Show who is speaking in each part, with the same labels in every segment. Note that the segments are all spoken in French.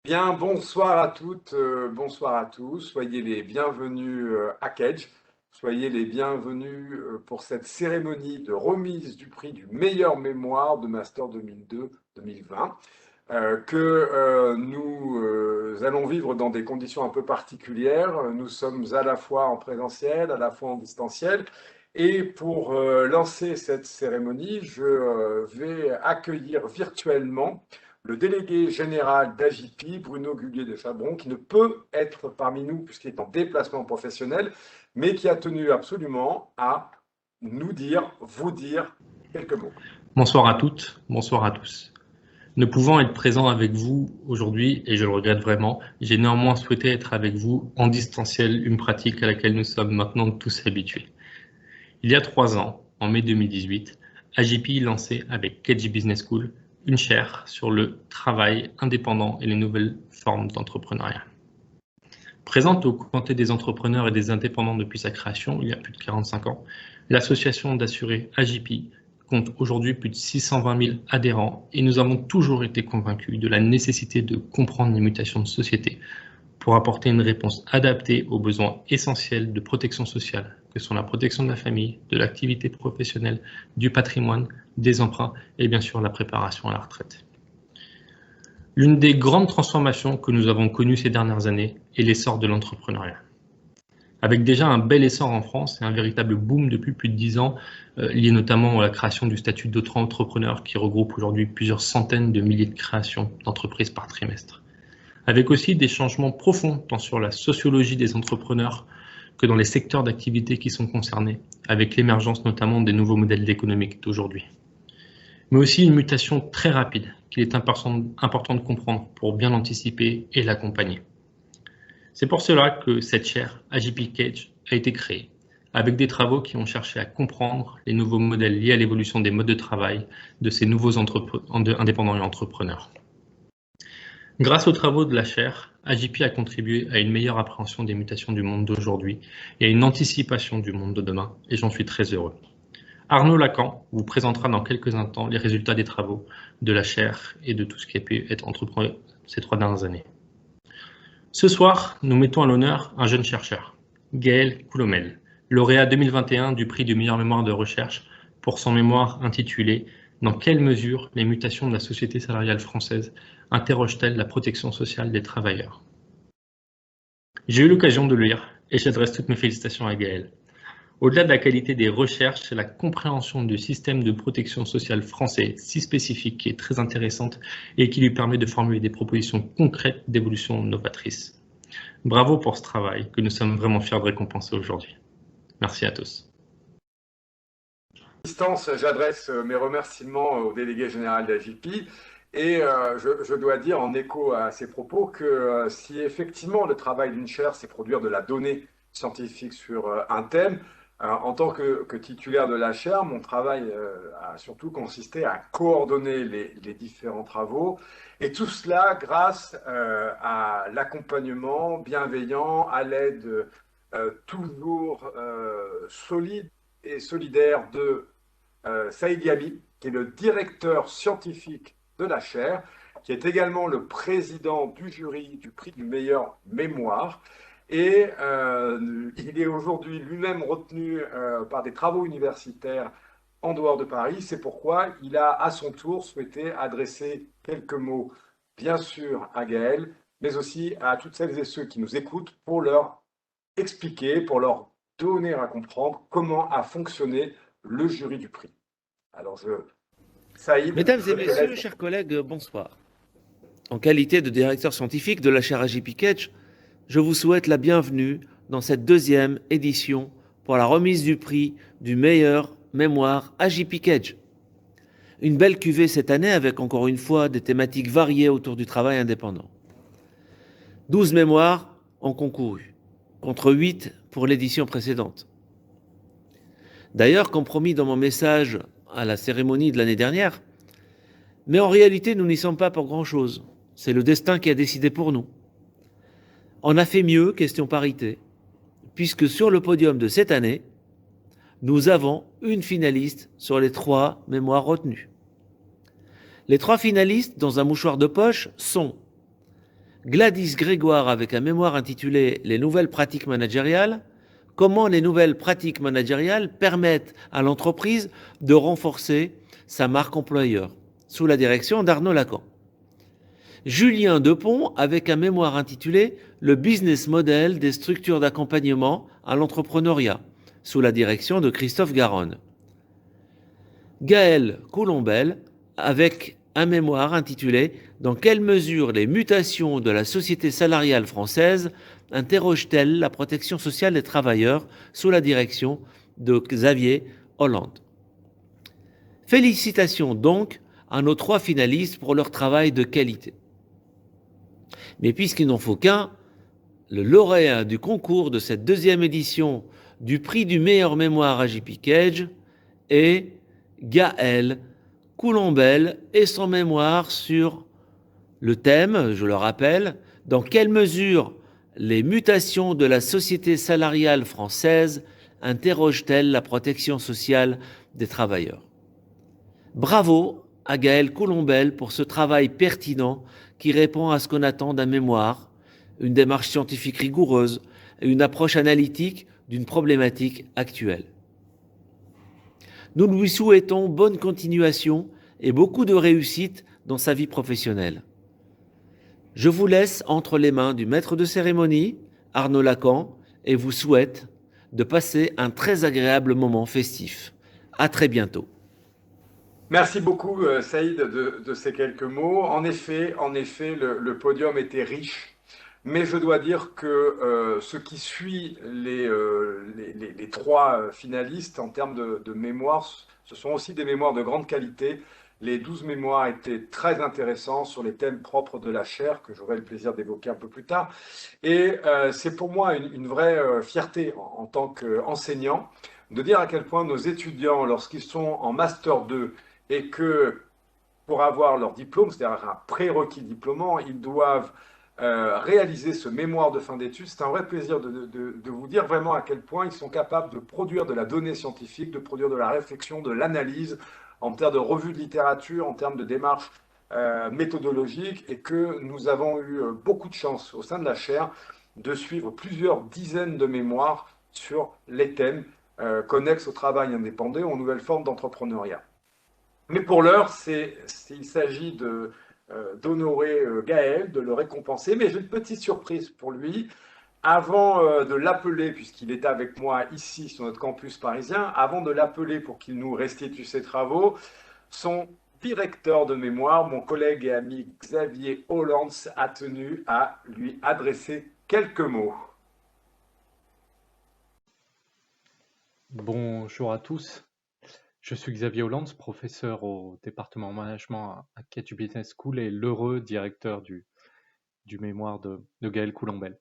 Speaker 1: Bien, bonsoir à toutes, bonsoir à tous. Soyez les bienvenus à Kedge. Soyez les bienvenus pour cette cérémonie de remise du prix du meilleur mémoire de Master 2002-2020 que nous allons vivre dans des conditions un peu particulières. Nous sommes à la fois en présentiel, à la fois en distanciel. Et pour lancer cette cérémonie, je vais accueillir virtuellement le délégué général d'AJP, Bruno Gulier de Fabron, qui ne peut être parmi nous puisqu'il est en déplacement professionnel, mais qui a tenu absolument à nous dire, vous dire quelques mots.
Speaker 2: Bonsoir à toutes, bonsoir à tous. Ne pouvant être présent avec vous aujourd'hui, et je le regrette vraiment, j'ai néanmoins souhaité être avec vous en distanciel, une pratique à laquelle nous sommes maintenant tous habitués. Il y a 3 ans, en mai 2018, AJP lançait avec Kedge Business School une chaire sur le travail indépendant et les nouvelles formes d'entrepreneuriat. Présente au comité des entrepreneurs et des indépendants depuis sa création, il y a plus de 45 ans, l'association d'assurés AJP compte aujourd'hui plus de 620 000 adhérents et nous avons toujours été convaincus de la nécessité de comprendre les mutations de société pour apporter une réponse adaptée aux besoins essentiels de protection sociale, que sont la protection de la famille, de l'activité professionnelle, du patrimoine, des emprunts et bien sûr la préparation à la retraite. L'une des grandes transformations que nous avons connues ces dernières années est l'essor de l'entrepreneuriat. Avec déjà un bel essor en France et un véritable boom depuis plus de 10 ans, lié notamment à la création du statut d'auto-entrepreneur qui regroupe aujourd'hui plusieurs centaines de milliers de créations d'entreprises par trimestre. Avec aussi des changements profonds tant sur la sociologie des entrepreneurs que dans les secteurs d'activité qui sont concernés, avec l'émergence notamment des nouveaux modèles économiques d'aujourd'hui. Mais aussi une mutation très rapide qu'il est important de comprendre pour bien l'anticiper et l'accompagner. C'est pour cela que cette chaire AJP Kedge a été créée, avec des travaux qui ont cherché à comprendre les nouveaux modèles liés à l'évolution des modes de travail de ces nouveaux indépendants et entrepreneurs. Grâce aux travaux de la chaire, AJP a contribué à une meilleure appréhension des mutations du monde d'aujourd'hui et à une anticipation du monde de demain, et j'en suis très heureux. Arnaud Lacan vous présentera dans quelques instants les résultats des travaux de la chaire et de tout ce qui a pu être entrepris ces 3 dernières années. Ce soir, nous mettons à l'honneur un jeune chercheur, Gaël Coulomel, lauréat 2021 du prix du meilleur mémoire de recherche pour son mémoire intitulé « Dans quelle mesure les mutations de la société salariale française interrogent-elles la protection sociale des travailleurs ?» J'ai eu l'occasion de le lire et j'adresse toutes mes félicitations à Gaël. Au-delà de la qualité des recherches, c'est la compréhension du système de protection sociale français si spécifique qui est très intéressante et qui lui permet de formuler des propositions concrètes d'évolution novatrice. Bravo pour ce travail que nous sommes vraiment fiers de récompenser aujourd'hui. Merci à tous.
Speaker 1: À distance, j'adresse mes remerciements au délégué général d'AJP et je dois dire en écho à ces propos que si effectivement le travail d'une chaire, c'est produire de la donnée scientifique sur un thème, en tant que titulaire de la chaire, mon travail a surtout consisté à coordonner les différents travaux et tout cela grâce à l'accompagnement bienveillant, à l'aide toujours solide et solidaire de Saïd Yabi, qui est le directeur scientifique de la chaire, qui est également le président du jury du prix du meilleur mémoire. Et il est aujourd'hui lui-même retenu par des travaux universitaires en dehors de Paris. C'est pourquoi il a à son tour souhaité adresser quelques mots, bien sûr, à Gaël, mais aussi à toutes celles et ceux qui nous écoutent pour leur expliquer, pour leur donner à comprendre comment a fonctionné le jury du prix. Alors, Saïd,
Speaker 3: Mesdames
Speaker 1: je
Speaker 3: et
Speaker 1: te
Speaker 3: messieurs,
Speaker 1: laisse.
Speaker 3: chers collègues, bonsoir. En qualité de directeur scientifique de la chaire AJP Kedge, je vous souhaite la bienvenue dans cette deuxième édition pour la remise du prix du meilleur mémoire AJP Kedge. Une belle cuvée cette année avec encore une fois des thématiques variées autour du travail indépendant. 12 mémoires ont concouru, contre 8 pour l'édition précédente. D'ailleurs, comme promis dans mon message à la cérémonie de l'année dernière, mais en réalité, nous n'y sommes pas pour grand-chose. C'est le destin qui a décidé pour nous. On a fait mieux, question parité, puisque sur le podium de cette année, nous avons une finaliste sur les 3 mémoires retenues. Les 3 finalistes, dans un mouchoir de poche, sont Gladys Grégoire avec un mémoire intitulé « Les nouvelles pratiques managériales », comment les nouvelles pratiques managériales permettent à l'entreprise de renforcer sa marque employeur, sous la direction d'Arnaud Lacan. Julien Depont avec un mémoire intitulé « Le business model des structures d'accompagnement à l'entrepreneuriat », sous la direction de Christophe Garonne. Gaël Coulombelle avec un mémoire intitulé « Dans quelle mesure les mutations de la société salariale française interrogent-elles la protection sociale des travailleurs ?» sous la direction de Xavier Hollande. Félicitations donc à nos 3 finalistes pour leur travail de qualité. Mais puisqu'il n'en faut qu'un, le lauréat du concours de cette 2e édition du prix du meilleur mémoire à JP Cage est Gaël Coulombelle et son mémoire sur le thème, je le rappelle, dans quelle mesure les mutations de la société salariale française interrogent-elles la protection sociale des travailleurs. Bravo à Gaël Coulombelle pour ce travail pertinent qui répond à ce qu'on attend d'un mémoire, une démarche scientifique rigoureuse et une approche analytique d'une problématique actuelle. Nous lui souhaitons bonne continuation et beaucoup de réussite dans sa vie professionnelle. Je vous laisse entre les mains du maître de cérémonie, Arnaud Lacan, et vous souhaite de passer un très agréable moment festif. À très bientôt.
Speaker 1: Merci beaucoup, Saïd, de ces quelques mots. En effet, le podium était riche, mais je dois dire que ce qui suit les 3 finalistes en termes de mémoire, ce sont aussi des mémoires de grande qualité. Les 12 mémoires étaient très intéressants sur les thèmes propres de la chaire, que j'aurai le plaisir d'évoquer un peu plus tard. Et c'est pour moi une vraie fierté en tant qu'enseignant de dire à quel point nos étudiants, lorsqu'ils sont en Master 2, et que pour avoir leur diplôme, c'est-à-dire un prérequis diplômant, ils doivent réaliser ce mémoire de fin d'études. C'est un vrai plaisir de vous dire vraiment à quel point ils sont capables de produire de la donnée scientifique, de produire de la réflexion, de l'analyse, en termes de revue de littérature, en termes de démarche méthodologique, et que nous avons eu beaucoup de chance au sein de la chaire de suivre plusieurs dizaines de mémoires sur les thèmes connexes au travail indépendant, aux nouvelles formes d'entrepreneuriat. Mais pour l'heure, il s'agit d'honorer Gaël, de le récompenser. Mais j'ai une petite surprise pour lui. Avant de l'appeler, puisqu'il est avec moi ici sur notre campus parisien, avant de l'appeler pour qu'il nous restitue ses travaux, son directeur de mémoire, mon collègue et ami Xavier Hollande, a tenu à lui adresser quelques mots.
Speaker 4: Bonjour à tous. Je suis Xavier Hollande, professeur au département management à Cage Business School et l'heureux directeur du mémoire de Gaël Coulombelle.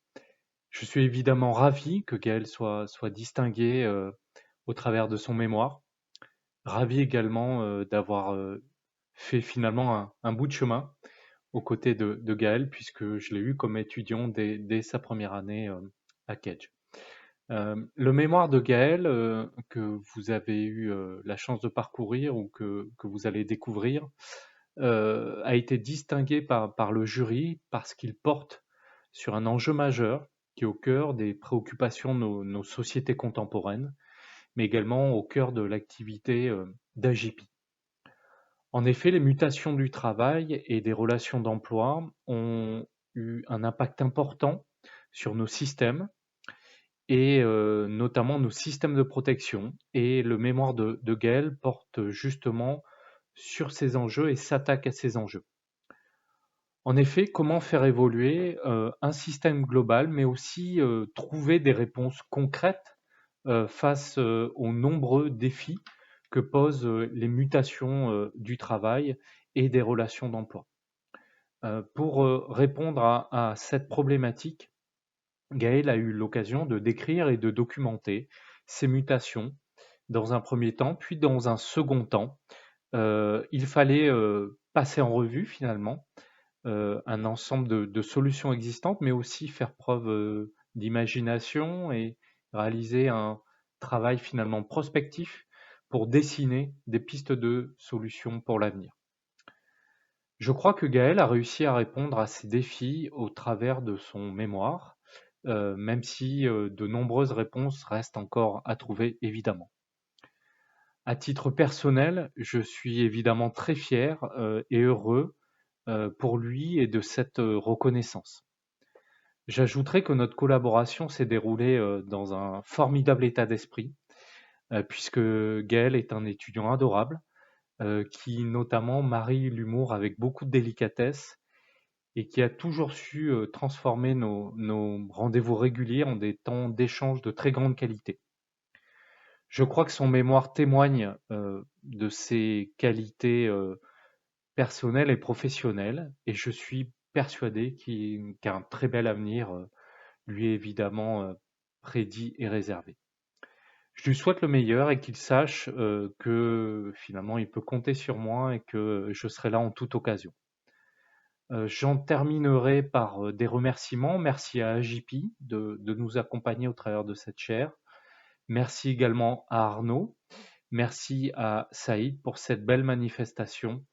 Speaker 4: Je suis évidemment ravi que Gaël soit distingué au travers de son mémoire. Ravi également d'avoir fait finalement un bout de chemin aux côtés de Gaël, puisque je l'ai eu comme étudiant dès sa première année à Cage. Le mémoire de Gaël que vous avez eu la chance de parcourir ou que vous allez découvrir a été distingué par le jury parce qu'il porte sur un enjeu majeur qui est au cœur des préoccupations de nos sociétés contemporaines, mais également au cœur de l'activité d'AJP. En effet, les mutations du travail et des relations d'emploi ont eu un impact important sur nos systèmes, et notamment nos systèmes de protection. Et le mémoire de Gaël porte justement sur ces enjeux et s'attaque à ces enjeux. En effet, comment faire évoluer un système global, mais aussi trouver des réponses concrètes face aux nombreux défis que posent les mutations du travail et des relations d'emploi. Pour répondre à cette problématique, Gaël a eu l'occasion de décrire et de documenter ces mutations dans un premier temps, puis dans un second temps. Il fallait passer en revue finalement un ensemble de solutions existantes, mais aussi faire preuve d'imagination et réaliser un travail finalement prospectif pour dessiner des pistes de solutions pour l'avenir. Je crois que Gaël a réussi à répondre à ces défis au travers de son mémoire, même si de nombreuses réponses restent encore à trouver, évidemment. À titre personnel, je suis évidemment très fier et heureux pour lui et de cette reconnaissance. J'ajouterai que notre collaboration s'est déroulée dans un formidable état d'esprit, puisque Gaël est un étudiant adorable, qui notamment marie l'humour avec beaucoup de délicatesse et qui a toujours su transformer nos rendez-vous réguliers en des temps d'échange de très grande qualité. Je crois que son mémoire témoigne de ses qualités personnelles et professionnelles, et je suis persuadé qu'un très bel avenir lui est évidemment prédit et réservé. Je lui souhaite le meilleur et qu'il sache que finalement il peut compter sur moi et que je serai là en toute occasion. J'en terminerai par des remerciements. Merci à AJP de nous accompagner au travers de cette chaire. Merci également à Arnaud. Merci à Saïd pour cette belle manifestation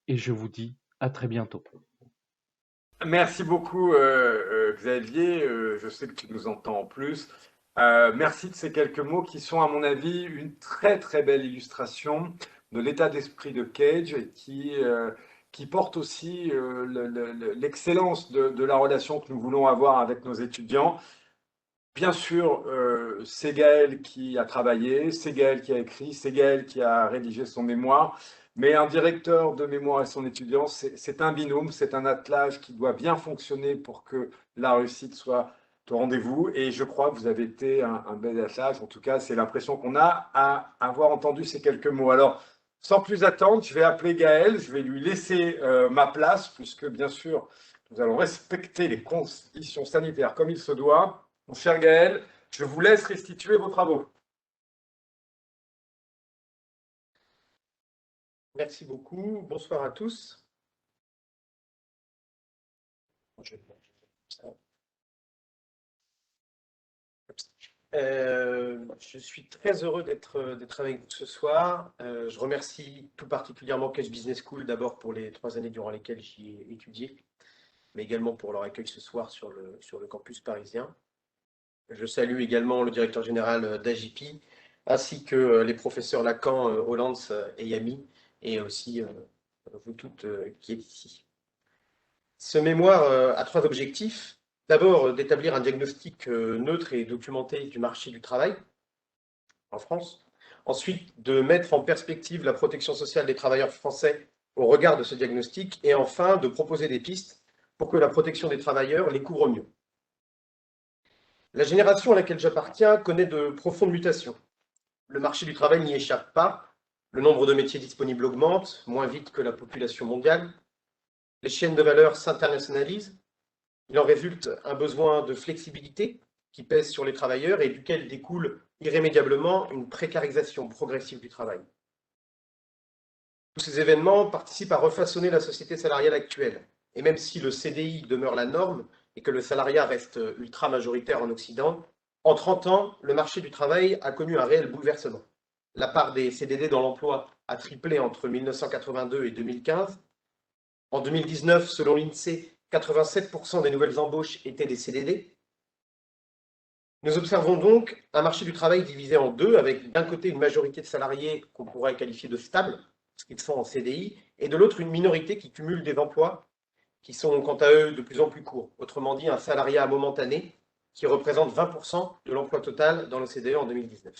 Speaker 4: et je vous dis à très bientôt.
Speaker 1: Merci beaucoup, Xavier. Je sais que tu nous entends en plus. Merci de ces quelques mots qui sont, à mon avis, une très très belle illustration de l'état d'esprit de Cage et qui porte aussi l'excellence de la relation que nous voulons avoir avec nos étudiants. Bien sûr, c'est Gaël qui a travaillé, c'est Gaël qui a écrit, c'est Gaël qui a rédigé son mémoire. Mais un directeur de mémoire et son étudiant, c'est un binôme, c'est un attelage qui doit bien fonctionner pour que la réussite soit au rendez-vous. Et je crois que vous avez été un bel attelage. En tout cas, c'est l'impression qu'on a à avoir entendu ces quelques mots. Alors, sans plus attendre, je vais appeler Gaël, je vais lui laisser ma place, puisque bien sûr, nous allons respecter les conditions sanitaires comme il se doit. Mon cher Gaël, je vous laisse restituer vos travaux.
Speaker 5: Merci beaucoup. Bonsoir à tous. Je suis très heureux d'être avec vous ce soir. Je remercie tout particulièrement Cage Business School d'abord pour les 3 années durant lesquelles j'y ai étudié, mais également pour leur accueil ce soir sur le campus parisien. Je salue également le directeur général d'AJP, ainsi que les professeurs Lacan, Hollands et Yami, et aussi vous toutes qui êtes ici. Ce mémoire a 3 objectifs. D'abord, d'établir un diagnostic neutre et documenté du marché du travail en France. Ensuite, de mettre en perspective la protection sociale des travailleurs français au regard de ce diagnostic. Et enfin, de proposer des pistes pour que la protection des travailleurs les couvre mieux. La génération à laquelle j'appartiens connaît de profondes mutations. Le marché du travail n'y échappe pas. Le nombre de métiers disponibles augmente, moins vite que la population mondiale. Les chaînes de valeur s'internationalisent. Il en résulte un besoin de flexibilité qui pèse sur les travailleurs et duquel découle irrémédiablement une précarisation progressive du travail. Tous ces événements participent à refaçonner la société salariale actuelle. Et même si le CDI demeure la norme et que le salariat reste ultra majoritaire en Occident, en 30 ans, le marché du travail a connu un réel bouleversement. La part des CDD dans l'emploi a triplé entre 1982 et 2015. En 2019, selon l'INSEE, 87% des nouvelles embauches étaient des CDD. Nous observons donc un marché du travail divisé en deux, avec d'un côté une majorité de salariés qu'on pourrait qualifier de stables, ce qu'ils sont en CDI, et de l'autre une minorité qui cumule des emplois qui sont quant à eux de plus en plus courts. Autrement dit, un salariat momentané qui représente 20% de l'emploi total dans l'OCDE en 2019.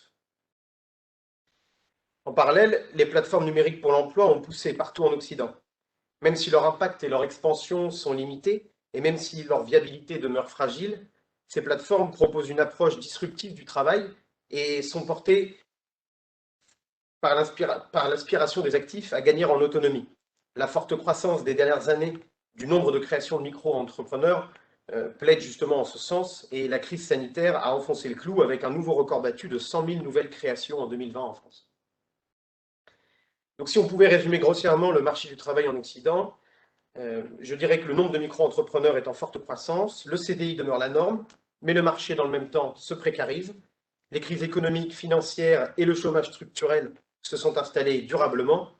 Speaker 5: En parallèle, les plateformes numériques pour l'emploi ont poussé partout en Occident. Même si leur impact et leur expansion sont limités, et même si leur viabilité demeure fragile, ces plateformes proposent une approche disruptive du travail et sont portées par l'aspiration des actifs à gagner en autonomie. La forte croissance des dernières années du nombre de créations de micro-entrepreneurs plaide justement en ce sens, et la crise sanitaire a enfoncé le clou avec un nouveau record battu de 100 000 nouvelles créations en 2020 en France. Donc si on pouvait résumer grossièrement le marché du travail en Occident, je dirais que le nombre de micro-entrepreneurs est en forte croissance, le CDI demeure la norme, mais le marché dans le même temps se précarise, les crises économiques, financières et le chômage structurel se sont installés durablement,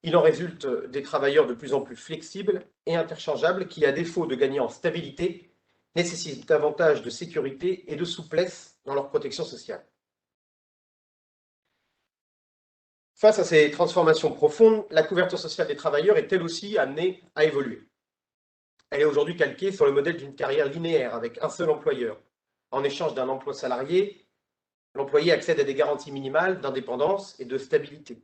Speaker 5: Il en résulte des travailleurs de plus en plus flexibles et interchangeables qui, à défaut de gagner en stabilité, nécessitent davantage de sécurité et de souplesse dans leur protection sociale. Face à ces transformations profondes, la couverture sociale des travailleurs est elle aussi amenée à évoluer. Elle est aujourd'hui calquée sur le modèle d'une carrière linéaire avec un seul employeur. En échange d'un emploi salarié, l'employé accède à des garanties minimales d'indépendance et de stabilité.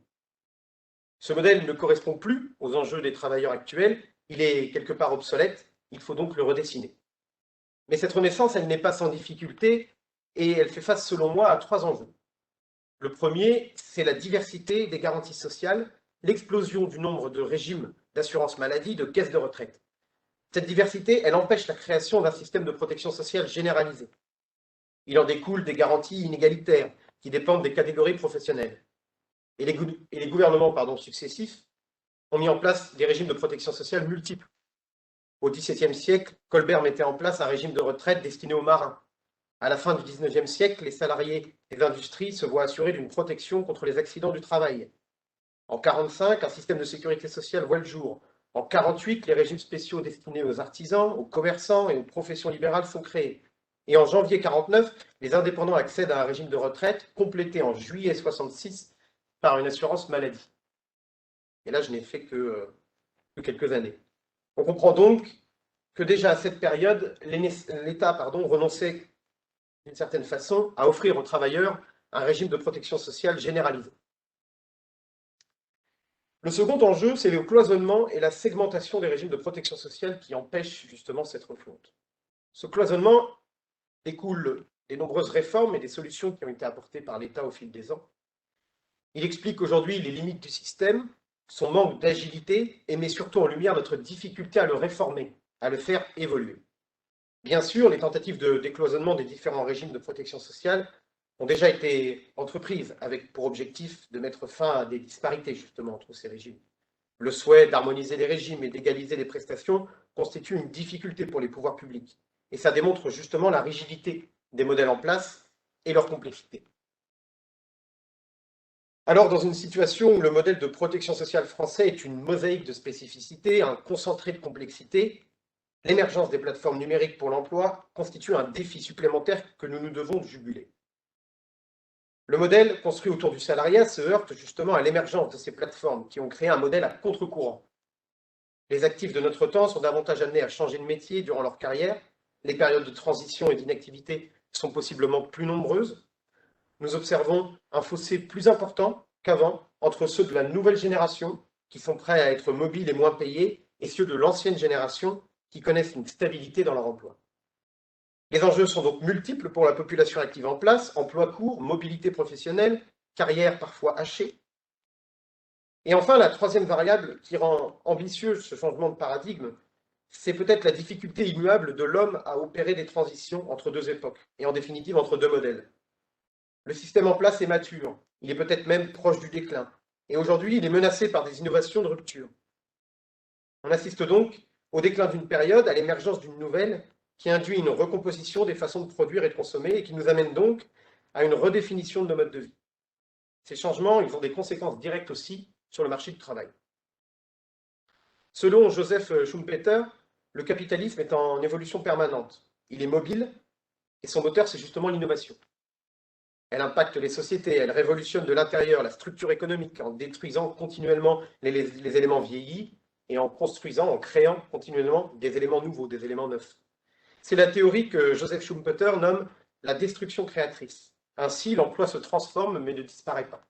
Speaker 5: Ce modèle ne correspond plus aux enjeux des travailleurs actuels, il est quelque part obsolète, il faut donc le redessiner. Mais cette renaissance, elle n'est pas sans difficulté et elle fait face, selon moi, à 3 enjeux. Le premier, c'est la diversité des garanties sociales, l'explosion du nombre de régimes d'assurance maladie, de caisses de retraite. Cette diversité, elle empêche la création d'un système de protection sociale généralisé. Il en découle des garanties inégalitaires qui dépendent des catégories professionnelles. Et les gouvernements successifs ont mis en place des régimes de protection sociale multiples. Au XVIIe siècle, Colbert mettait en place un régime de retraite destiné aux marins. À la fin du XIXe siècle, les salariés des industries se voient assurés d'une protection contre les accidents du travail. En 1945, un système de sécurité sociale voit le jour. En 1948, les régimes spéciaux destinés aux artisans, aux commerçants et aux professions libérales sont créés. Et en janvier 1949, les indépendants accèdent à un régime de retraite complété en juillet 1966 par une assurance maladie. Et là, je n'ai fait que quelques années. On comprend donc que déjà à cette période, l'État renonçait d'une certaine façon à offrir aux travailleurs un régime de protection sociale généralisé. Le second enjeu, c'est le cloisonnement et la segmentation des régimes de protection sociale qui empêchent justement cette refonte. Ce cloisonnement découle des nombreuses réformes et des solutions qui ont été apportées par l'État au fil des ans. Il explique aujourd'hui les limites du système, son manque d'agilité et met surtout en lumière notre difficulté à le réformer, à le faire évoluer. Bien sûr, les tentatives de décloisonnement des différents régimes de protection sociale ont déjà été entreprises avec pour objectif de mettre fin à des disparités justement entre ces régimes. Le souhait d'harmoniser les régimes et d'égaliser les prestations constitue une difficulté pour les pouvoirs publics. Et ça démontre justement la rigidité des modèles en place et leur complexité. Alors, dans une situation où le modèle de protection sociale français est une mosaïque de spécificités, un concentré de complexité, l'émergence des plateformes numériques pour l'emploi constitue un défi supplémentaire que nous nous devons juguler. Le modèle construit autour du salariat se heurte justement à l'émergence de ces plateformes qui ont créé un modèle à contre-courant. Les actifs de notre temps sont davantage amenés à changer de métier durant leur carrière, les périodes de transition et d'inactivité sont possiblement plus nombreuses. Nous observons un fossé plus important qu'avant entre ceux de la nouvelle génération qui sont prêts à être mobiles et moins payés et ceux de l'ancienne génération qui connaissent une stabilité dans leur emploi. Les enjeux sont donc multiples pour la population active en place, emploi court, mobilité professionnelle, carrière parfois hachée. Et enfin, la troisième variable qui rend ambitieux ce changement de paradigme, c'est peut-être la difficulté immuable de l'homme à opérer des transitions entre deux époques, et en définitive entre deux modèles. Le système en place est mature, il est peut-être même proche du déclin, et aujourd'hui il est menacé par des innovations de rupture. On assiste donc au déclin d'une période, à l'émergence d'une nouvelle, qui induit une recomposition des façons de produire et de consommer, et qui nous amène donc à une redéfinition de nos modes de vie. Ces changements, ils ont des conséquences directes aussi sur le marché du travail. Selon Joseph Schumpeter, le capitalisme est en évolution permanente. Il est mobile, et son moteur, c'est justement l'innovation. Elle impacte les sociétés, elle révolutionne de l'intérieur la structure économique en détruisant continuellement les éléments vieillis et en construisant, en créant continuellement des éléments nouveaux, des éléments neufs. C'est la théorie que Joseph Schumpeter nomme la destruction créatrice. Ainsi, l'emploi se transforme mais ne disparaît pas.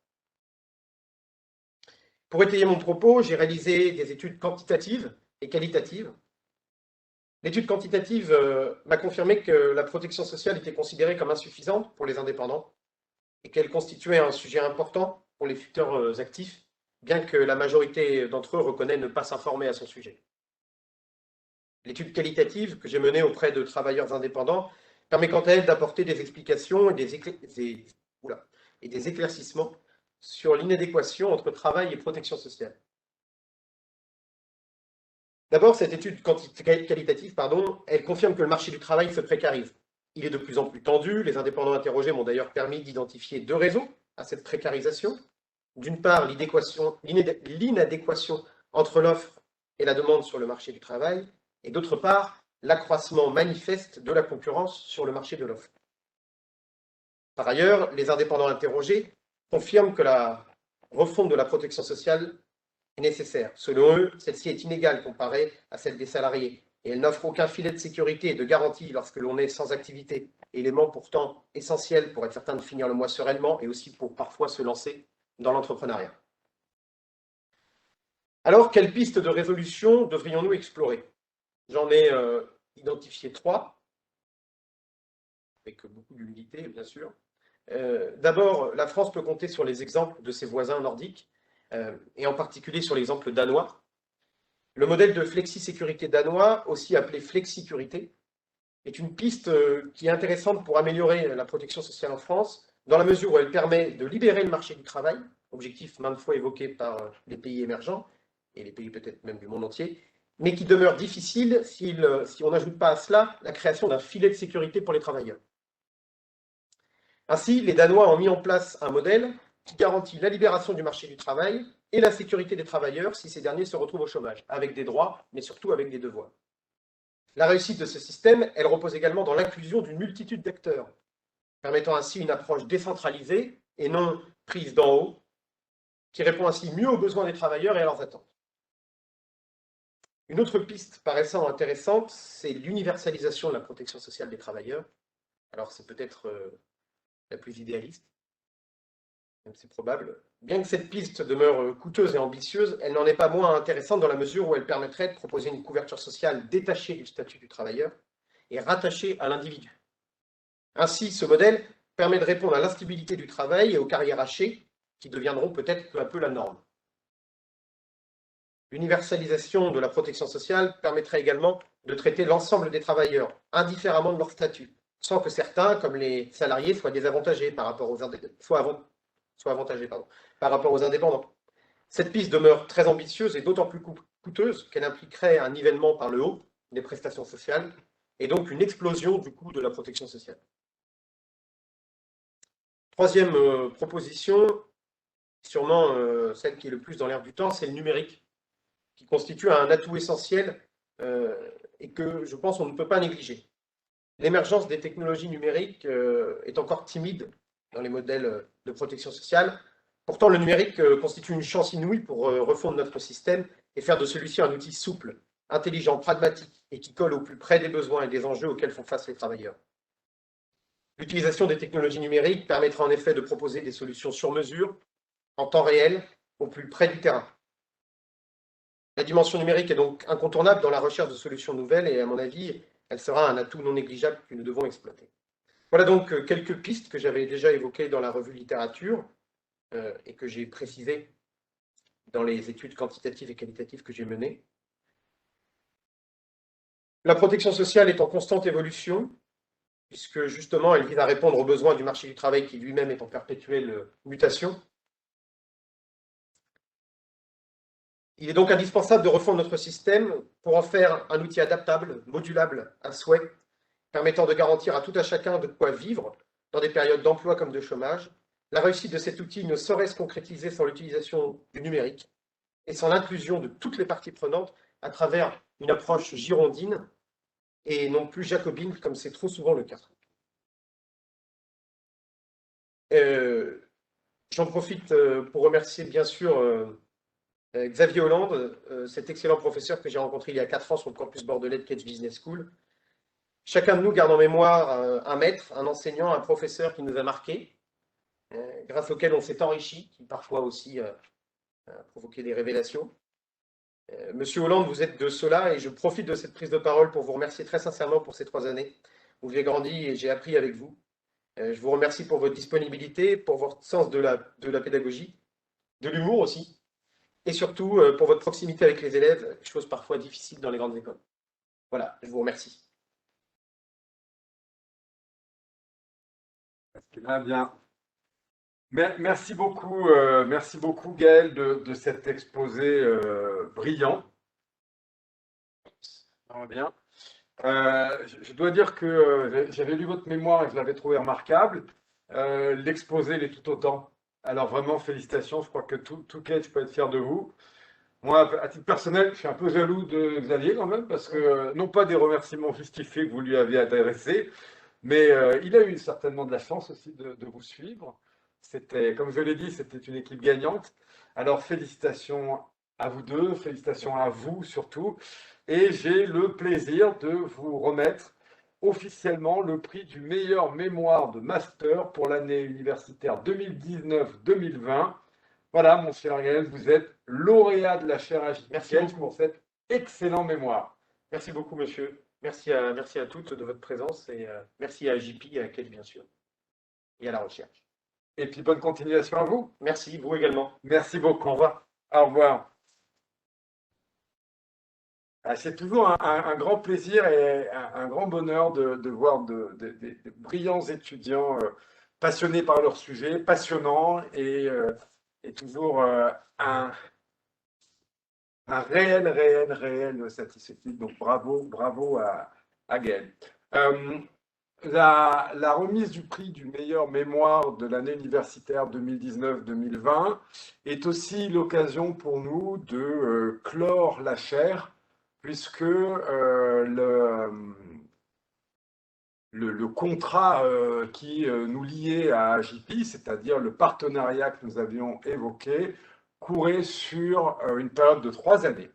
Speaker 5: Pour étayer mon propos, j'ai réalisé des études quantitatives et qualitatives. L'étude quantitative m'a confirmé que la protection sociale était considérée comme insuffisante pour les indépendants et qu'elle constituait un sujet important pour les futurs actifs, bien que la majorité d'entre eux reconnaît ne pas s'informer à son sujet. L'étude qualitative que j'ai menée auprès de travailleurs indépendants permet quant à elle d'apporter des explications et des éclaircissements sur l'inadéquation entre travail et protection sociale. D'abord, cette étude qualitative, elle confirme que le marché du travail se précarise. Il est de plus en plus tendu. Les indépendants interrogés m'ont d'ailleurs permis d'identifier 2 raisons à cette précarisation. d'une part, l'inadéquation entre l'offre et la demande sur le marché du travail, et d'autre part, l'accroissement manifeste de la concurrence sur le marché de l'offre. Par ailleurs, les indépendants interrogés confirment que la refonte de la protection sociale est nécessaire. Selon eux, celle-ci est inégale comparée à celle des salariés et elle n'offre aucun filet de sécurité et de garantie lorsque l'on est sans activité, élément pourtant essentiel pour être certain de finir le mois sereinement et aussi pour parfois se lancer dans l'entrepreneuriat. Alors, quelles pistes de résolution devrions-nous explorer? J'en ai identifié 3, avec beaucoup d'humilité, bien sûr. D'abord, la France peut compter sur les exemples de ses voisins nordiques, et en particulier sur l'exemple danois. Le modèle de flexi-sécurité danois, aussi appelé flexicurité, est une piste qui est intéressante pour améliorer la protection sociale en France, dans la mesure où elle permet de libérer le marché du travail, objectif maintes fois évoqué par les pays émergents, et les pays peut-être même du monde entier, mais qui demeure difficile si on n'ajoute pas à cela la création d'un filet de sécurité pour les travailleurs. Ainsi, les Danois ont mis en place un modèle qui garantit la libération du marché du travail et la sécurité des travailleurs si ces derniers se retrouvent au chômage, avec des droits, mais surtout avec des devoirs. La réussite de ce système, elle repose également dans l'inclusion d'une multitude d'acteurs, permettant ainsi une approche décentralisée et non prise d'en haut, qui répond ainsi mieux aux besoins des travailleurs et à leurs attentes. Une autre piste paraissant intéressante, c'est l'universalisation de la protection sociale des travailleurs. Alors c'est peut-être la plus idéaliste, même c'est probable. Bien que cette piste demeure coûteuse et ambitieuse, elle n'en est pas moins intéressante dans la mesure où elle permettrait de proposer une couverture sociale détachée du statut du travailleur et rattachée à l'individu. Ainsi, ce modèle permet de répondre à l'instabilité du travail et aux carrières hachées qui deviendront peut-être peu à peu la norme. L'universalisation de la protection sociale permettrait également de traiter l'ensemble des travailleurs, indifféremment de leur statut, sans que certains, comme les salariés, soient désavantagés par rapport aux indépendants. Cette piste demeure très ambitieuse et d'autant plus coûteuse qu'elle impliquerait un nivellement par le haut des prestations sociales et donc une explosion du coût de la protection sociale. Troisième proposition, sûrement celle qui est le plus dans l'air du temps, c'est le numérique, qui constitue un atout essentiel et que je pense on ne peut pas négliger. L'émergence des technologies numériques est encore timide dans les modèles de protection sociale. Pourtant, le numérique constitue une chance inouïe pour refondre notre système et faire de celui-ci un outil souple, intelligent, pragmatique et qui colle au plus près des besoins et des enjeux auxquels font face les travailleurs. L'utilisation des technologies numériques permettra en effet de proposer des solutions sur mesure, en temps réel, au plus près du terrain. La dimension numérique est donc incontournable dans la recherche de solutions nouvelles et à mon avis, elle sera un atout non négligeable que nous devons exploiter. Voilà donc quelques pistes que j'avais déjà évoquées dans la revue littérature et que j'ai précisées dans les études quantitatives et qualitatives que j'ai menées. La protection sociale est en constante évolution, puisque justement elle vise à répondre aux besoins du marché du travail qui lui-même est en perpétuelle mutation. Il est donc indispensable de refondre notre système pour en faire un outil adaptable, modulable à souhait, permettant de garantir à tout un chacun de quoi vivre dans des périodes d'emploi comme de chômage. La réussite de cet outil ne saurait se concrétiser sans l'utilisation du numérique et sans l'inclusion de toutes les parties prenantes à travers une approche girondine et non plus jacobine comme c'est trop souvent le cas. J'en profite pour remercier bien sûr Xavier Hollande, cet excellent professeur que j'ai rencontré il y a 4 ans sur le campus bordelais de Catch Business School. Chacun de nous garde en mémoire un maître, un enseignant, un professeur qui nous a marqués, grâce auquel on s'est enrichi, qui parfois aussi a provoqué des révélations. Monsieur Hollande, vous êtes de cela et je profite de cette prise de parole pour vous remercier très sincèrement pour ces 3 années où j'ai grandi et j'ai appris avec vous. Je vous remercie pour votre disponibilité, pour votre sens de la pédagogie, de l'humour aussi, et surtout pour votre proximité avec les élèves, chose parfois difficile dans les grandes écoles. Voilà, je vous remercie.
Speaker 1: Bien. Merci beaucoup Gaël de cet exposé brillant. Bien. Je dois dire que j'avais lu votre mémoire et je l'avais trouvé remarquable. L'exposé l'est tout autant. Alors vraiment, félicitations. Je crois que tout Kedge peut être fier de vous. Moi, à titre personnel, je suis un peu jaloux de Xavier quand même, parce que non pas des remerciements justifiés que vous lui avez adressés, mais il a eu certainement de la chance aussi de vous suivre. C'était, comme je l'ai dit, c'était une équipe gagnante. Alors félicitations à vous deux, félicitations à vous surtout. Et j'ai le plaisir de vous remettre officiellement le prix du meilleur mémoire de master pour l'année universitaire 2019-2020. Voilà, mon cher Gaël, vous êtes lauréat de la chaire
Speaker 5: Merci
Speaker 1: AJPKEDGE
Speaker 5: beaucoup.
Speaker 1: pour cet excellent mémoire.
Speaker 5: Merci beaucoup, monsieur. Merci à toutes de votre présence et merci à JP et à Kedge, bien sûr, et à la recherche.
Speaker 1: Et puis bonne continuation à vous.
Speaker 5: Merci, vous également.
Speaker 1: Merci beaucoup.
Speaker 5: Au revoir.
Speaker 1: Au revoir. C'est toujours un grand plaisir et un grand bonheur de voir de brillants étudiants passionnés par leur sujet, passionnants et toujours un réel satisfecit. Donc bravo à Gaël. La remise du prix du meilleur mémoire de l'année universitaire 2019-2020 est aussi l'occasion pour nous de clore la chaire, puisque le contrat qui nous liait à JP, c'est-à-dire le partenariat que nous avions évoqué, courait sur une période de 3 années.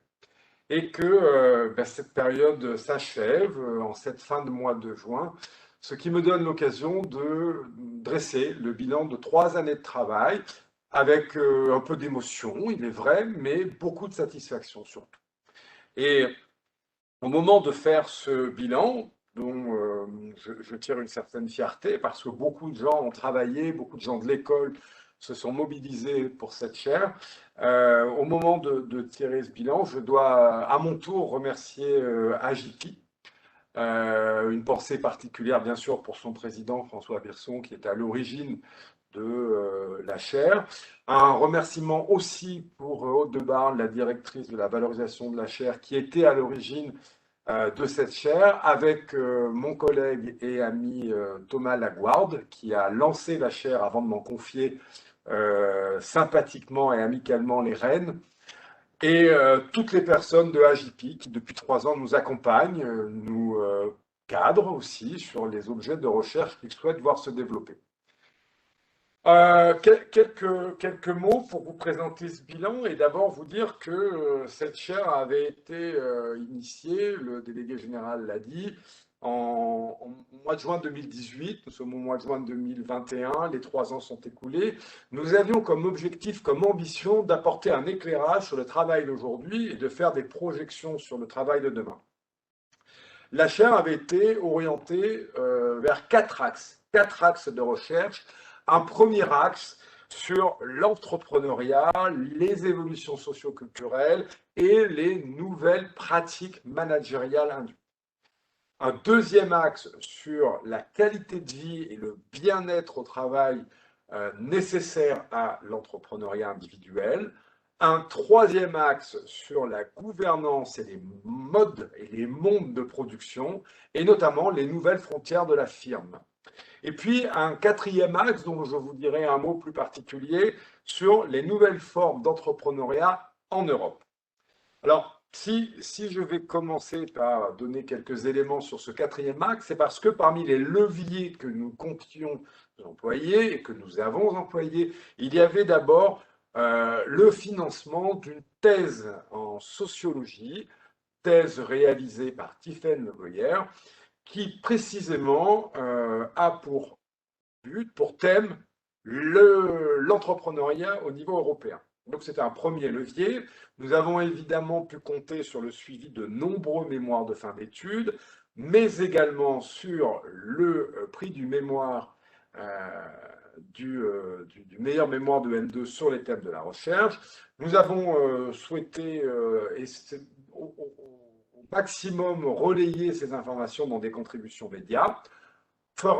Speaker 1: Et que cette période s'achève en cette fin de mois de juin, ce qui me donne l'occasion de dresser le bilan de 3 années de travail avec un peu d'émotion, il est vrai, mais beaucoup de satisfaction surtout. Et au moment de faire ce bilan, dont je tire une certaine fierté, parce que beaucoup de gens ont travaillé, beaucoup de gens de l'école se sont mobilisés pour cette chaire. Au moment de tirer ce bilan, je dois à mon tour remercier AJP. Une pensée particulière, bien sûr, pour son président, François Birson, qui était à l'origine de la chaire. Un remerciement aussi pour Aude de Barne, la directrice de la valorisation de la chaire, qui était à l'origine de cette chaire, avec mon collègue et ami Thomas Laguarde, qui a lancé la chaire avant de m'en confier sympathiquement et amicalement les rênes, et toutes les personnes de AJP qui depuis 3 ans nous accompagnent, nous cadrent aussi sur les objets de recherche qu'ils souhaitent voir se développer. Quelques mots pour vous présenter ce bilan et d'abord vous dire que cette chaire avait été initiée, le délégué général l'a dit, en mois de juin 2018, nous sommes au mois de juin 2021, les 3 ans sont écoulés. Nous avions comme objectif, comme ambition d'apporter un éclairage sur le travail d'aujourd'hui et de faire des projections sur le travail de demain. La chaire avait été orientée vers 4 axes de recherche. Un premier axe sur l'entrepreneuriat, les évolutions socio-culturelles et les nouvelles pratiques managériales induites. Un deuxième axe sur la qualité de vie et le bien-être au travail nécessaire à l'entrepreneuriat individuel. Un troisième axe sur la gouvernance et les modes et les mondes de production, et notamment les nouvelles frontières de la firme. Et puis un quatrième axe dont je vous dirai un mot plus particulier sur les nouvelles formes d'entrepreneuriat en Europe. Alors, si je vais commencer par donner quelques éléments sur ce quatrième axe, c'est parce que parmi les leviers que nous comptions employer et que nous avons employés, il y avait d'abord le financement d'une thèse en sociologie, thèse réalisée par Tiffaine Le Goyer, qui précisément a pour but, pour thème, l'entrepreneuriat au niveau européen. Donc c'était un premier levier. Nous avons évidemment pu compter sur le suivi de nombreux mémoires de fin d'études, mais également sur le prix du mémoire, du meilleur mémoire de N2 sur les thèmes de la recherche. Nous avons souhaité, au maximum, relayer ces informations dans des contributions médias,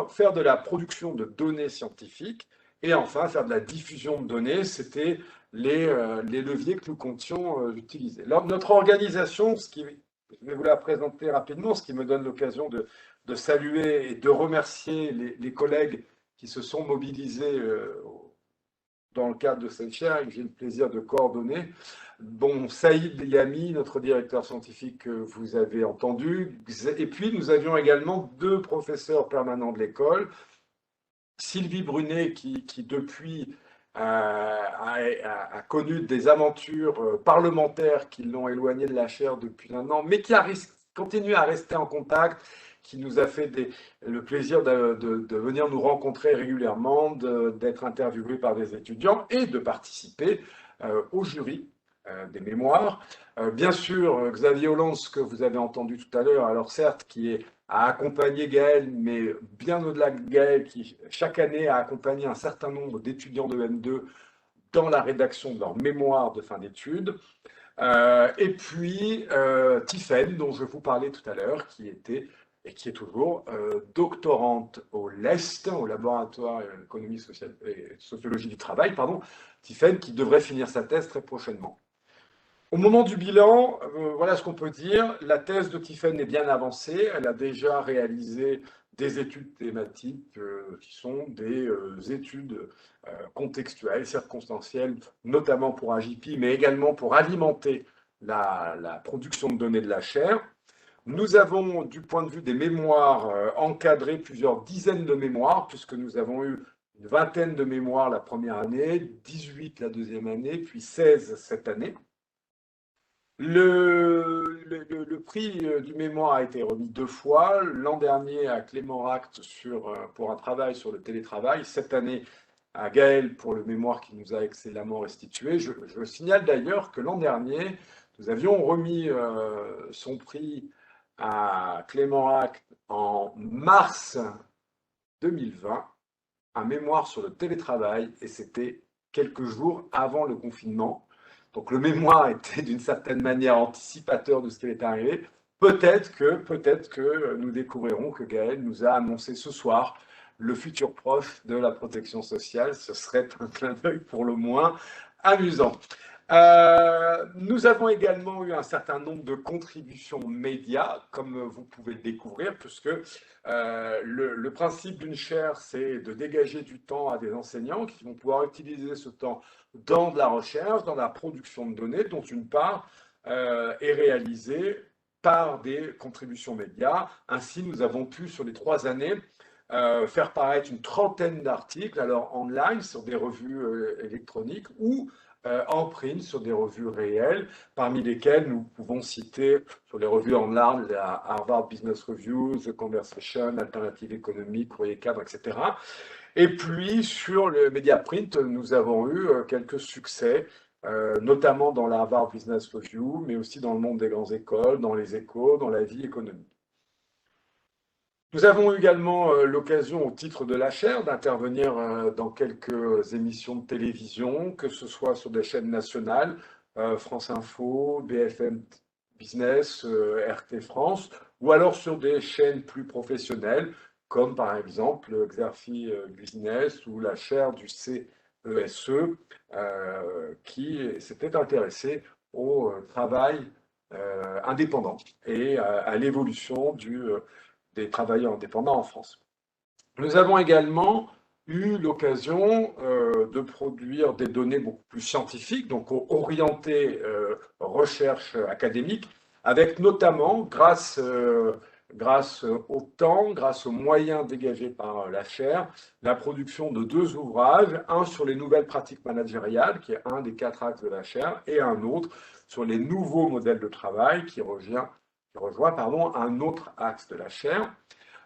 Speaker 1: faire de la production de données scientifiques et enfin faire de la diffusion de données. C'était les leviers que nous comptions utiliser. Alors, notre organisation, je vais vous la présenter rapidement, ce qui me donne l'occasion de saluer et de remercier les collègues qui se sont mobilisés dans le cadre de cette chaire et que j'ai le plaisir de coordonner. Bon, Saïd Yami, notre directeur scientifique que vous avez entendu, et puis nous avions également 2 professeurs permanents de l'école, Sylvie Brunet qui depuis a connu des aventures parlementaires qui l'ont éloigné de la chaire depuis 1 an, mais qui continue à rester en contact, qui nous a fait le plaisir de venir nous rencontrer régulièrement, d'être interviewé par des étudiants et de participer au jury des mémoires. Bien sûr, Xavier Hollande, que vous avez entendu tout à l'heure, alors certes, qui a accompagné Gaël, mais bien au-delà de Gaël, qui chaque année a accompagné un certain nombre d'étudiants de M2 dans la rédaction de leur mémoire de fin d'études. Et puis Tiffaine, dont je vous parlais tout à l'heure, qui était et qui est toujours doctorante au LEST, au laboratoire d'économie sociale et sociologie du travail, pardon, Tiffaine, qui devrait finir sa thèse très prochainement. Au moment du bilan, voilà ce qu'on peut dire. La thèse de Tiffaine est bien avancée. Elle a déjà réalisé des études thématiques qui sont des études contextuelles, circonstancielles, notamment pour AJP, mais également pour alimenter la production de données de la chaire. Nous avons, du point de vue des mémoires, encadré plusieurs dizaines de mémoires, puisque nous avons eu une vingtaine de mémoires la première année, 18 la deuxième année, puis 16 cette année. Le prix du mémoire a été remis 2 fois. L'an dernier à Clément Ract pour un travail sur le télétravail. Cette année à Gaël pour le mémoire qui nous a excellemment restitué. Je signale d'ailleurs que l'an dernier, nous avions remis son prix à Clément Ract en mars 2020, un mémoire sur le télétravail, et c'était quelques jours avant le confinement. Donc le mémoire était d'une certaine manière anticipateur de ce qui allait arriver. Peut-être que nous découvrirons que Gaël nous a annoncé ce soir le futur proche de la protection sociale. Ce serait un clin d'œil pour le moins amusant. Nous avons également eu un certain nombre de contributions médias, comme vous pouvez le découvrir, puisque le principe d'une chaire, c'est de dégager du temps à des enseignants qui vont pouvoir utiliser ce temps dans de la recherche, dans la production de données, dont une part est réalisée par des contributions médias. Ainsi, nous avons pu, sur les 3 années, faire paraître une trentaine d'articles, alors online, sur des revues électroniques, ou en print sur des revues réelles, parmi lesquelles nous pouvons citer sur les revues en ligne la Harvard Business Review, The Conversation, Alternative Économique, Courrier Cadre, etc. Et puis sur le média print, nous avons eu quelques succès, notamment dans la Harvard Business Review, mais aussi dans le monde des grandes écoles, dans les échos, dans la vie économique. Nous avons également l'occasion, au titre de la chaire, d'intervenir dans quelques émissions de télévision, que ce soit sur des chaînes nationales, France Info, BFM Business, RT France, ou alors sur des chaînes plus professionnelles, comme par exemple Xerfi Business ou la chaire du CESE, qui s'était intéressée au travail indépendant et à l'évolution des travailleurs indépendants en France. Nous avons également eu l'occasion de produire des données beaucoup plus scientifiques, donc orientées recherche académique, avec notamment, grâce au temps, grâce aux moyens dégagés par la chaire, la production de 2 ouvrages, un sur les nouvelles pratiques managériales, qui est un des 4 axes de la chaire, et un autre sur les nouveaux modèles de travail, qui rejoint un autre axe de la chaire.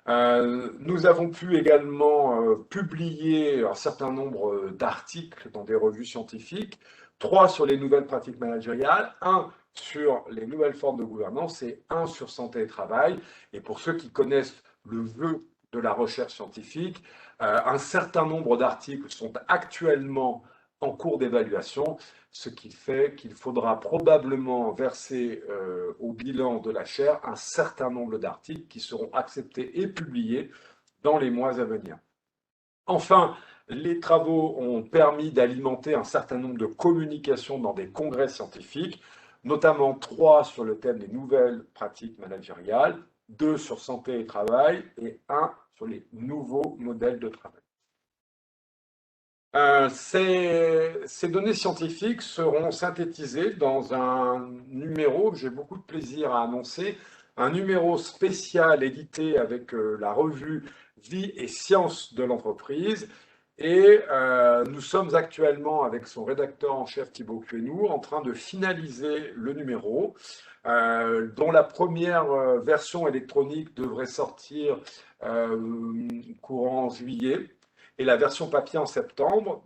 Speaker 1: Nous avons pu également publier un certain nombre d'articles dans des revues scientifiques, 3 sur les nouvelles pratiques managériales, 1 sur les nouvelles formes de gouvernance et 1 sur santé et travail. Et pour ceux qui connaissent le vœu de la recherche scientifique, un certain nombre d'articles sont actuellement en cours d'évaluation, ce qui fait qu'il faudra probablement verser au bilan de la chaire un certain nombre d'articles qui seront acceptés et publiés dans les mois à venir. Enfin, les travaux ont permis d'alimenter un certain nombre de communications dans des congrès scientifiques, notamment 3 sur le thème des nouvelles pratiques managériales, 2 sur santé et travail et 1 sur les nouveaux modèles de travail. Ces données scientifiques seront synthétisées dans un numéro que j'ai beaucoup de plaisir à annoncer, un numéro spécial édité avec la revue Vie et Sciences de l'entreprise. Et nous sommes actuellement, avec son rédacteur en chef Thibaut Quenour, en train de finaliser le numéro, dont la première version électronique devrait sortir courant juillet et la version papier en septembre.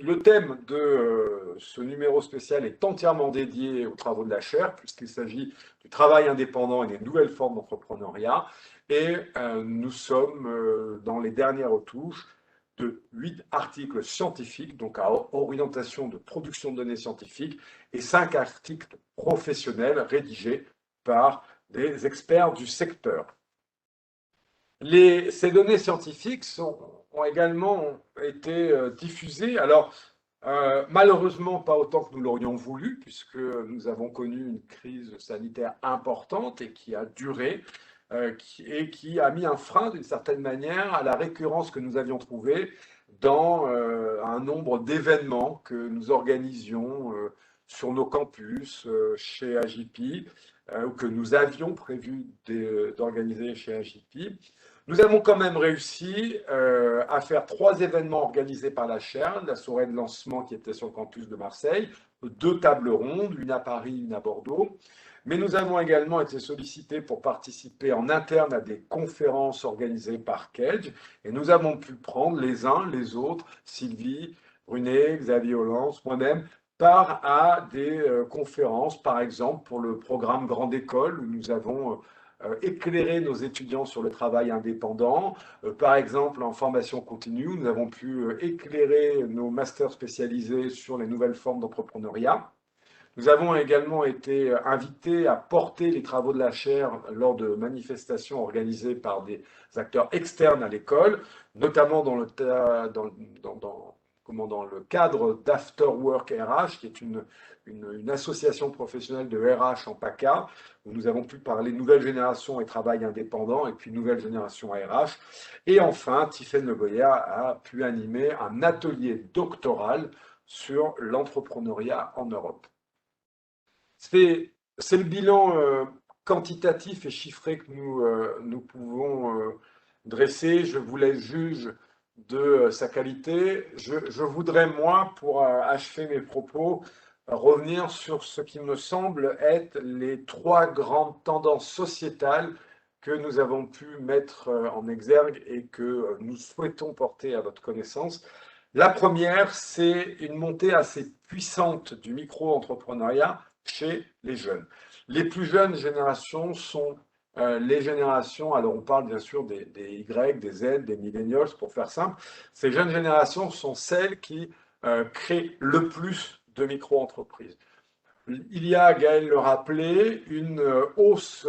Speaker 1: Le thème de ce numéro spécial est entièrement dédié aux travaux de la chaire, puisqu'il s'agit du travail indépendant et des nouvelles formes d'entrepreneuriat. Et nous sommes dans les dernières retouches de 8 articles scientifiques, donc à orientation de production de données scientifiques, et 5 articles professionnels rédigés par des experts du secteur. Ces données scientifiques ont également été diffusées. Alors, malheureusement, pas autant que nous l'aurions voulu, puisque nous avons connu une crise sanitaire importante et qui a duré, et qui a mis un frein, d'une certaine manière, à la récurrence que nous avions trouvée dans un nombre d'événements que nous organisions sur nos campus, chez AJP, ou que nous avions prévu d'organiser chez AJP. Nous avons quand même réussi à faire 3 événements organisés par la chaire, la soirée de lancement qui était sur le campus de Marseille, 2 tables rondes, une à Paris, une à Bordeaux. Mais nous avons également été sollicités pour participer en interne à des conférences organisées par Kedge, et nous avons pu prendre les uns les autres, Sylvie, Brunet, Xavier Hollande, moi-même, part à des conférences, par exemple pour le programme Grande École, où nous avons éclairer nos étudiants sur le travail indépendant. Par exemple, en formation continue, nous avons pu éclairer nos masters spécialisés sur les nouvelles formes d'entrepreneuriat. Nous avons également été invités à porter les travaux de la chaire lors de manifestations organisées par des acteurs externes à l'école, notamment dans le cadre d'After Work RH, qui est une association professionnelle de RH en PACA, où nous avons pu parler nouvelle génération et travail indépendant, et puis nouvelle génération RH. Et enfin, Tiffaine Le Goya a pu animer un atelier doctoral sur l'entrepreneuriat en Europe. C'est le bilan quantitatif et chiffré que nous pouvons dresser. Je vous laisse juge de sa qualité. Je voudrais, moi, pour achever mes propos, revenir sur ce qui me semble être les 3 grandes tendances sociétales que nous avons pu mettre en exergue et que nous souhaitons porter à votre connaissance. La première, c'est une montée assez puissante du micro-entrepreneuriat chez les jeunes. Les plus jeunes générations sont les générations, alors on parle bien sûr des Y, des Z, des millennials pour faire simple. Ces jeunes générations sont celles qui créent le plus de micro-entreprises. Il y a, Gaël le rappelait, une hausse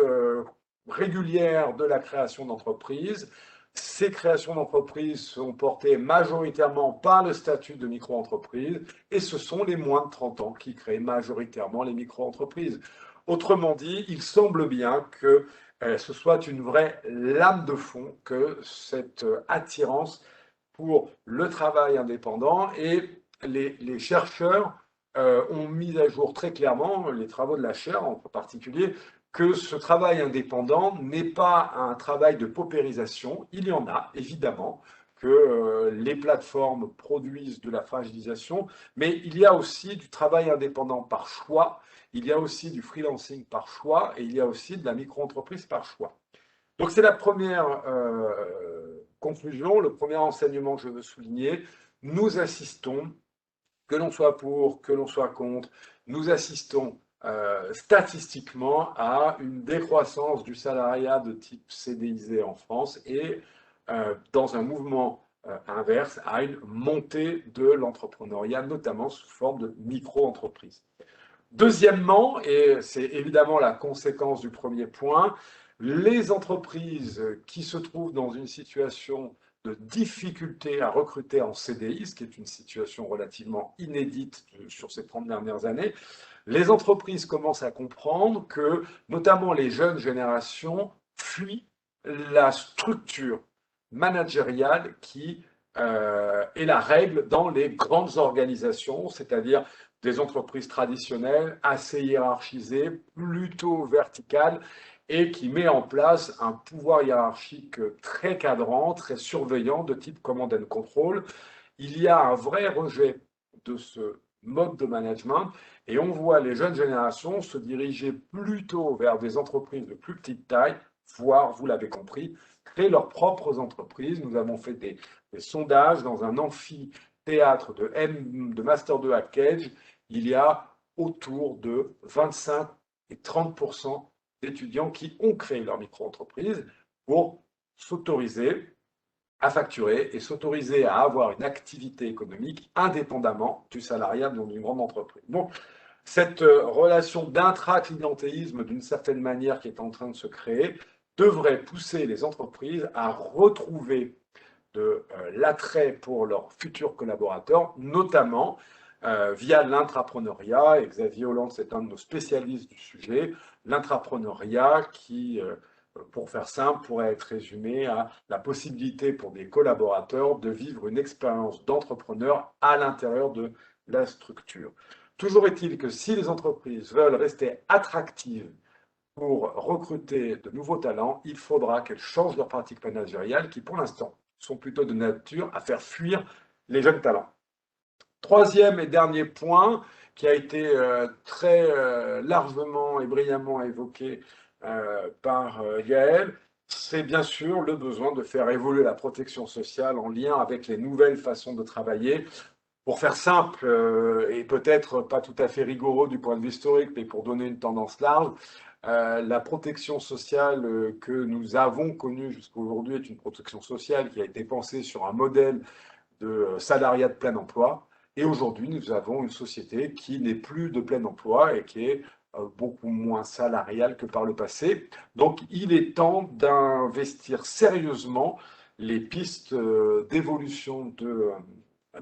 Speaker 1: régulière de la création d'entreprises. Ces créations d'entreprises sont portées majoritairement par le statut de micro-entreprise et ce sont les moins de 30 ans qui créent majoritairement les micro-entreprises. Autrement dit, il semble bien que ce soit une vraie lame de fond que cette attirance pour le travail indépendant, et les chercheurs ont mis à jour très clairement, les travaux de la chaire en particulier, que ce travail indépendant n'est pas un travail de paupérisation. Il y en a, évidemment, que les plateformes produisent de la fragilisation, mais il y a aussi du travail indépendant par choix, il y a aussi du freelancing par choix, et il y a aussi de la micro-entreprise par choix. Donc c'est la première conclusion, le premier enseignement que je veux souligner. Nous assistons, que l'on soit pour, que l'on soit contre, nous assistons statistiquement à une décroissance du salariat de type CDIsé en France et dans un mouvement inverse à une montée de l'entrepreneuriat, notamment sous forme de micro-entreprise. Deuxièmement, et c'est évidemment la conséquence du premier point, les entreprises qui se trouvent dans une situation de difficulté à recruter en CDI, ce qui est une situation relativement inédite sur ces 30 dernières années, les entreprises commencent à comprendre que, notamment les jeunes générations, fuient la structure managériale qui est la règle dans les grandes organisations, c'est-à-dire des entreprises traditionnelles, assez hiérarchisées, plutôt verticales, et qui met en place un pouvoir hiérarchique très cadrant, très surveillant, de type command and control. Il y a un vrai rejet de ce mode de management et on voit les jeunes générations se diriger plutôt vers des entreprises de plus petite taille, voire, vous l'avez compris, créer leurs propres entreprises. Nous avons fait des sondages dans un amphithéâtre de Master 2 à Cage. Il y a autour de 25 et 30% d'étudiants qui ont créé leur micro-entreprise pour s'autoriser à facturer et s'autoriser à avoir une activité économique indépendamment du salariat dans une grande entreprise. Donc, cette relation d'intra-clientélisme, d'une certaine manière, qui est en train de se créer, devrait pousser les entreprises à retrouver de l'attrait pour leurs futurs collaborateurs, notamment via l'intrapreneuriat. Et Xavier Hollande, c'est un de nos spécialistes du sujet. L'intrapreneuriat qui, pour faire simple, pourrait être résumé à la possibilité pour des collaborateurs de vivre une expérience d'entrepreneur à l'intérieur de la structure. Toujours est-il que si les entreprises veulent rester attractives pour recruter de nouveaux talents, il faudra qu'elles changent leurs pratiques managériales qui, pour l'instant, sont plutôt de nature à faire fuir les jeunes talents. Troisième et dernier point qui a été très largement et brillamment évoqué par Gaël, c'est bien sûr le besoin de faire évoluer la protection sociale en lien avec les nouvelles façons de travailler. Pour faire simple et peut-être pas tout à fait rigoureux du point de vue historique, mais pour donner une tendance large, la protection sociale que nous avons connue jusqu'à aujourd'hui est une protection sociale qui a été pensée sur un modèle de salariat de plein emploi. Et aujourd'hui, nous avons une société qui n'est plus de plein emploi et qui est beaucoup moins salariale que par le passé. Donc, il est temps d'investir sérieusement les pistes d'évolution de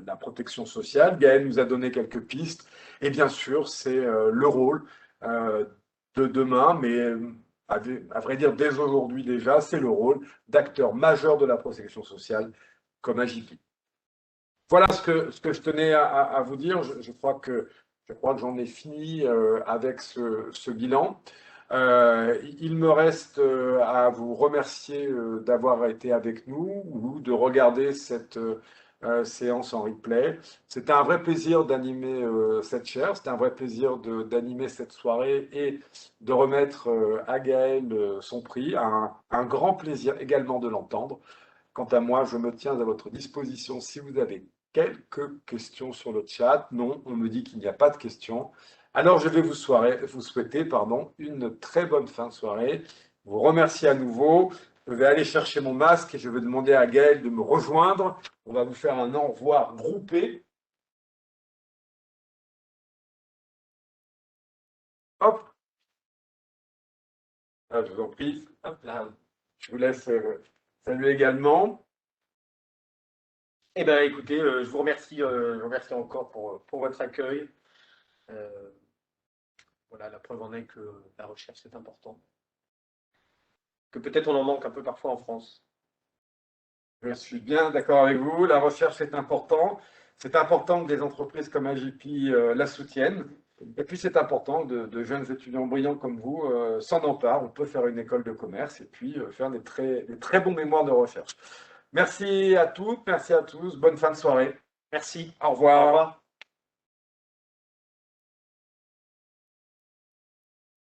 Speaker 1: la protection sociale. Gaël nous a donné quelques pistes. Et bien sûr, c'est le rôle de demain, mais à vrai dire, dès aujourd'hui déjà, c'est le rôle d'acteur majeur de la protection sociale comme AJP. Voilà ce que je tenais à vous dire. Je crois que j'en ai fini avec ce bilan. Il me reste à vous remercier d'avoir été avec nous ou de regarder cette séance en replay. C'était un vrai plaisir d'animer cette chaire, c'était un vrai plaisir d'animer cette soirée et de remettre à Gaël son prix. Un grand plaisir également de l'entendre. Quant à moi, je me tiens à votre disposition si vous avez quelques questions sur le chat. Non, on me dit qu'il n'y a pas de questions. Alors, je vais vous souhaiter une très bonne fin de soirée. Vous remercier à nouveau. Je vais aller chercher mon masque et je vais demander à Gaël de me rejoindre. On va vous faire un au revoir groupé. Hop. Ah, je vous en prie. Hop là. Je vous laisse saluer également.
Speaker 5: Eh bien, écoutez, je vous remercie encore pour votre accueil. Voilà, la preuve en est que la recherche, c'est important. Que peut-être on en manque un peu parfois en France.
Speaker 1: Je suis bien d'accord avec vous. La recherche, c'est important. C'est important que des entreprises comme AJP la soutiennent. Et puis, c'est important de jeunes étudiants brillants comme vous s'en emparent. On peut faire une école de commerce et puis faire des très bons mémoires de recherche. Merci à toutes, merci à tous. Bonne fin de soirée.
Speaker 5: Merci.
Speaker 1: Au revoir.
Speaker 5: Au revoir.